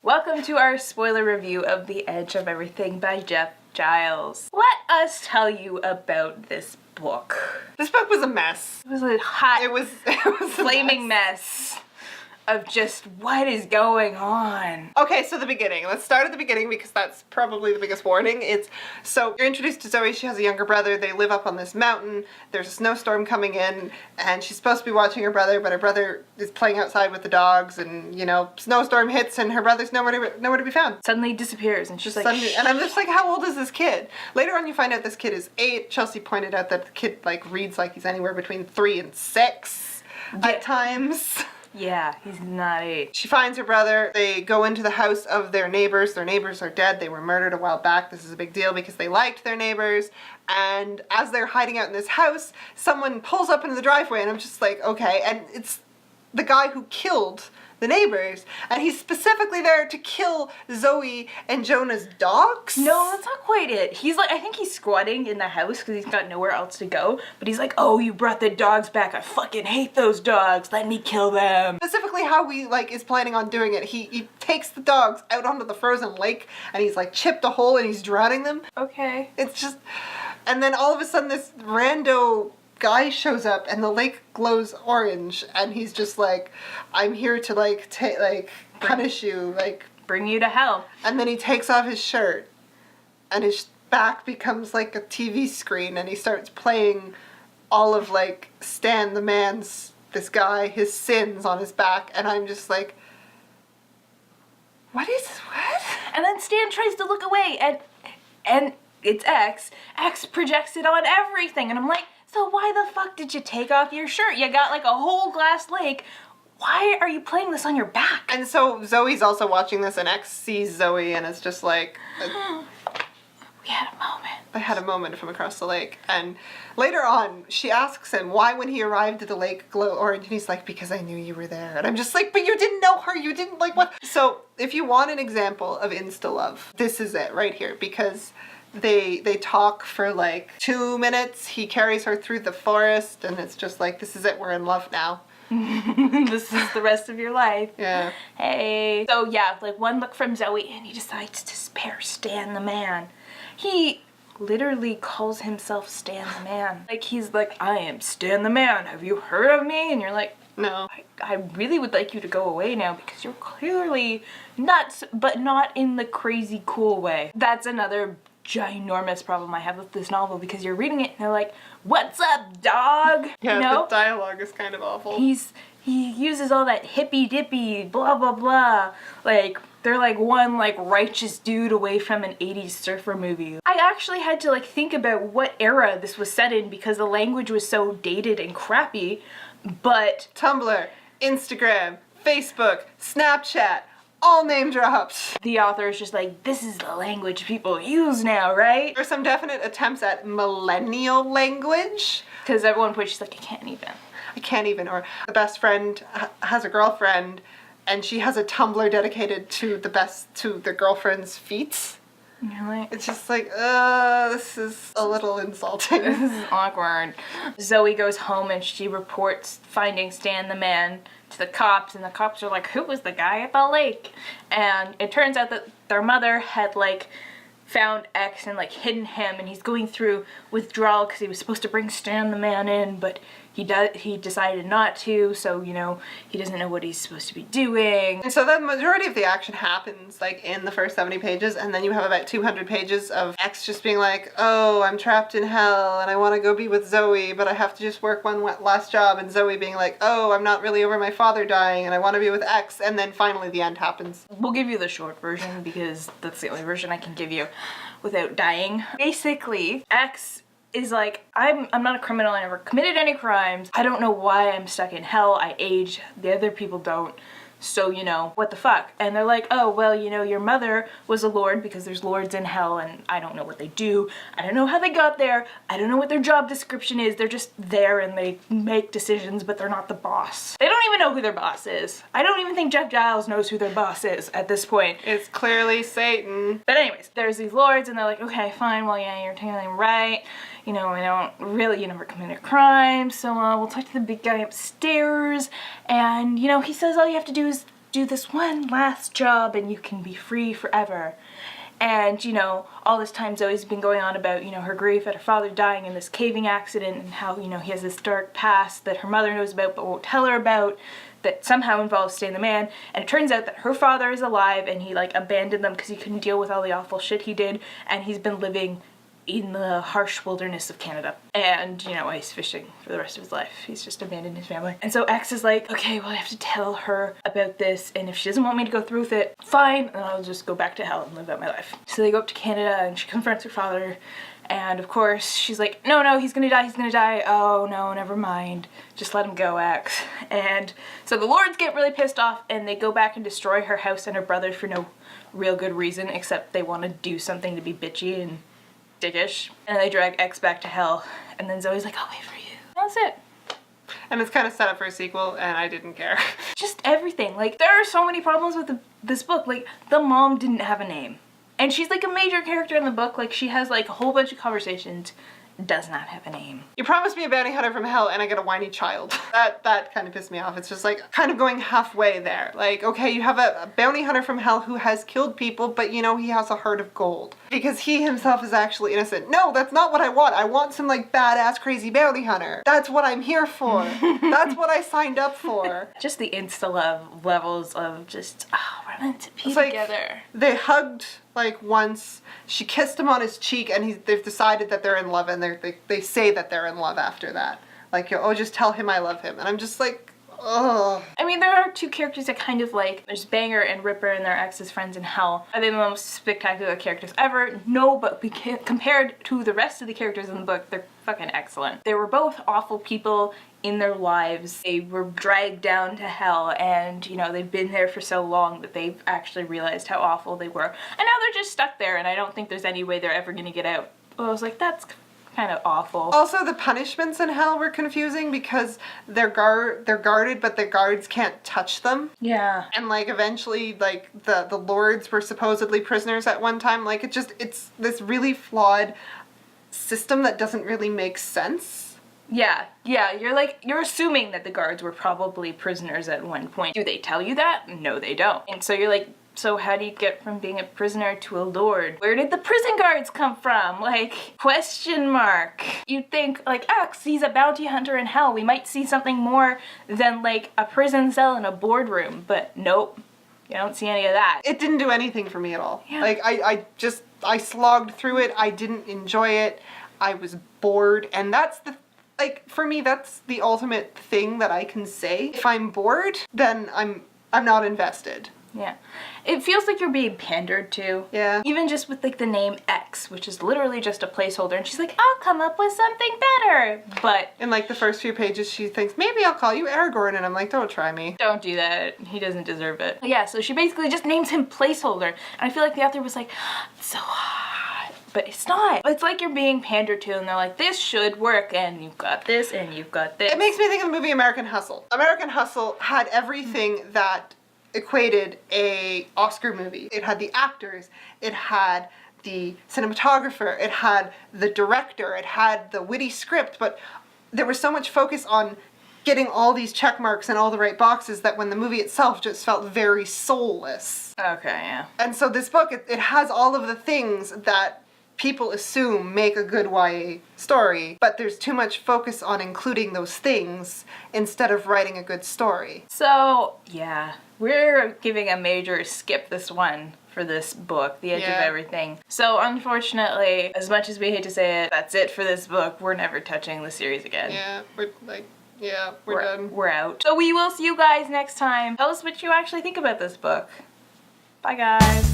Welcome to our spoiler review of The Edge of Everything by Giles. Let us tell you about this book. This book was a mess. It was a hot, It was flaming mess of just what is going on. Okay, so the beginning. Let's start at the beginning because that's probably the biggest warning. So you're introduced to Zoe. She has a younger brother. They live up on this mountain. There's a snowstorm coming in and she's supposed to be watching her brother, but her brother is playing outside with the dogs and, you know, snowstorm hits and her brother's nowhere to be found. Suddenly disappears and she's like, and I'm just like, how old is this kid? Later on you find out this kid is 8. Chelsey pointed out that the kid reads like he's anywhere between 3 and 6 at times. Yeah, he's not 8. She finds her brother. They go into the house of their neighbors. Their neighbors are dead. They were murdered a while back. This is a big deal because they liked their neighbors. And as they're hiding out in this house, someone pulls up into the driveway and I'm just like, okay. And it's the guy who killed the neighbors. And he's specifically there to kill Zoe and Jonah's dogs? No, that's not quite it. He's like, I think he's squatting in the house because he's got nowhere else to go. But he's like, oh, you brought the dogs back. I fucking hate those dogs. Let me kill them. Specifically how he is planning on doing it. He takes the dogs out onto the frozen lake and he's chipped a hole and he's drowning them. Okay. It's just, and then all of a sudden this rando guy shows up and the lake glows orange and he's just like, I'm here to punish you, bring you to hell. And then he takes off his shirt and his back becomes like a TV screen and he starts playing all of Stan the Man's, this guy, his sins on his back, and I'm just like, what? And then Stan tries to look away and it's X projects it on everything and I'm like, so why the fuck did you take off your shirt? You got a whole glass lake. Why are you playing this on your back? And so Zoe's also watching this and X sees Zoe and it's just like... We had a moment. I had a moment from across the lake. And later on, she asks him why when he arrived did the lake glow orange? And he's like, because I knew you were there. And I'm just like, but you didn't know her. You didn't what? So if you want an example of insta-love, this is it right here. Because... They talk for 2 minutes. He carries her through the forest and it's just this is it, we're in love now. This is the rest of your life. Yeah. Hey. So yeah, one look from Zoe and he decides to spare Stan the Man. He literally calls himself Stan the Man. He's like, I am Stan the Man. Have you heard of me? And you're like, no. I really would like you to go away now because you're clearly nuts, but not in the crazy cool way. That's another ginormous problem I have with this novel because you're reading it and they're like, what's up, dog? Yeah, you know? The dialogue is kind of awful. He uses all that hippy dippy blah blah blah. They're one righteous dude away from an 80s surfer movie. I actually had to think about what era this was set in because the language was so dated and crappy, but Tumblr, Instagram, Facebook, Snapchat, all name dropped. The author is just like, this is the language people use now, right? There's some definite attempts at millennial language. Because at one point she's like, I can't even. Or the best friend has a girlfriend and she has a Tumblr dedicated to the girlfriend's feet. And you're like, it's just this is a little insulting. This is awkward. Zoe goes home and she reports finding Stan the Man to the cops, and the cops are like, who was the guy at the lake? And it turns out that their mother had found X and hidden him, and he's going through withdrawal because he was supposed to bring Stan the Man in, but he decided not to, so he doesn't know what he's supposed to be doing. And so the majority of the action happens in the first 70 pages, and then you have about 200 pages of X just being like, oh, I'm trapped in hell and I want to go be with Zoe, but I have to just work one last job, and Zoe being like, oh, I'm not really over my father dying and I want to be with X, and then finally the end happens. We'll give you the short version because that's the only version I can give you without dying. Basically, X is I'm not a criminal, I never committed any crimes. I don't know why I'm stuck in hell. I age, the other people don't. So, what the fuck? And they're like, oh, well, your mother was a lord because there's lords in hell and I don't know what they do. I don't know how they got there. I don't know what their job description is. They're just there and they make decisions, but they're not the boss. They don't even know who their boss is. I don't even think Giles knows who their boss is at this point. It's clearly Satan. But anyways, there's these lords and they're like, okay, fine, well, yeah, you're telling them right. I don't really, you never committed a crime, so we'll talk to the big guy upstairs, and, he says all you have to do is do this one last job and you can be free forever. And, you know, all this time Zoe's been going on about, you know, her grief at her father dying in this caving accident and how, you know, he has this dark past that her mother knows about but won't tell her about that somehow involves Stan the Man. And it turns out that her father is alive and he, like, abandoned them because he couldn't deal with all the awful shit he did, and he's been living in the harsh wilderness of Canada. And, you know, ice fishing for the rest of his life. He's just abandoned his family. And so X is like, okay, well, I have to tell her about this, and if she doesn't want me to go through with it, fine, and I'll just go back to hell and live out my life. So they go up to Canada, and she confronts her father, and of course, she's like, no, he's gonna die. Oh, no, never mind. Just let him go, X. And so the lords get really pissed off, and they go back and destroy her house and her brother for no real good reason, except they want to do something to be bitchy and dickish. And they drag X back to hell, and then Zoe's like, I'll wait for you. That's it. And it's kind of set up for a sequel, and I didn't care. Just everything. Like, there are so many problems with this book. Like, the mom didn't have a name. And she's like a major character in the book. Like, she has like a whole bunch of conversations, does not have a name. You promised me a bounty hunter from hell and I get a whiny child. That kind of pissed me off. It's just like kind of going halfway there. Like, okay, you have a bounty hunter from hell who has killed people, but you know, he has a heart of gold. Because he himself is actually innocent. No, that's not what I want. I want some like badass crazy bounty hunter. That's what I'm here for. That's what I signed up for. Just the insta-love levels of just, oh, we're meant to be It's like, together. they hugged like once, she kissed him on his cheek, and they've decided that they're in love, and they say that they're in love after that. Like, oh, just tell him I love him. And I'm just like, ugh. I mean, there are two characters that kind of like, there's Banger and Ripper and their ex's friends in hell. Are they the most spectacular characters ever? No, but compared to the rest of the characters in the book, they're fucking excellent. They were both awful people in their lives. They were dragged down to hell, and, you know, they've been there for so long that they've actually realized how awful they were. And now they're just stuck there, and I don't think there's any way they're ever gonna get out. Well, I was like, that's kind of awful. Also, the punishments in hell were confusing because they're guarded, but the guards can't touch them. Yeah. And like eventually, like the lords were supposedly prisoners at one time. Like it's this really flawed system that doesn't really make sense. Yeah, you're assuming that the guards were probably prisoners at one point. Do they tell you that? No, they don't. And so you're like, so how do you get from being a prisoner to a lord? Where did the prison guards come from? Like, question mark. You'd think, like, X, he's a bounty hunter in hell. We might see something more than, like, a prison cell in a boardroom. But nope, you don't see any of that. It didn't do anything for me at all. Yeah. Like, I slogged through it. I didn't enjoy it. I was bored. And that's like, for me, that's the ultimate thing that I can say. If I'm bored, then I'm not invested. Yeah. It feels like you're being pandered to. Yeah. Even just with like the name X, which is literally just a placeholder, and she's like, I'll come up with something better. But in like the first few pages, she thinks, maybe I'll call you Aragorn, and I'm like, don't try me. don't do that. He doesn't deserve it. Yeah, so she basically just names him placeholder. And I feel like the author was like, it's so hot. But it's not. It's like you're being pandered to, and they're like, this should work, and you've got this, and you've got this. It makes me think of the movie American Hustle. American Hustle had everything that equated a Oscar movie. It had the actors, it had the cinematographer, it had the director, it had the witty script, but there was so much focus on getting all these check marks and all the right boxes that when the movie itself just felt very soulless. Okay, yeah. And so this book, it has all of the things that people assume make a good YA story, but there's too much focus on including those things instead of writing a good story. So, yeah. We're giving a major skip this one for this book, The Edge of Everything. So unfortunately, as much as we hate to say it, that's it for this book. We're never touching the series again. Yeah, we're done. We're out. So we will see you guys next time. Tell us what you actually think about this book. Bye guys.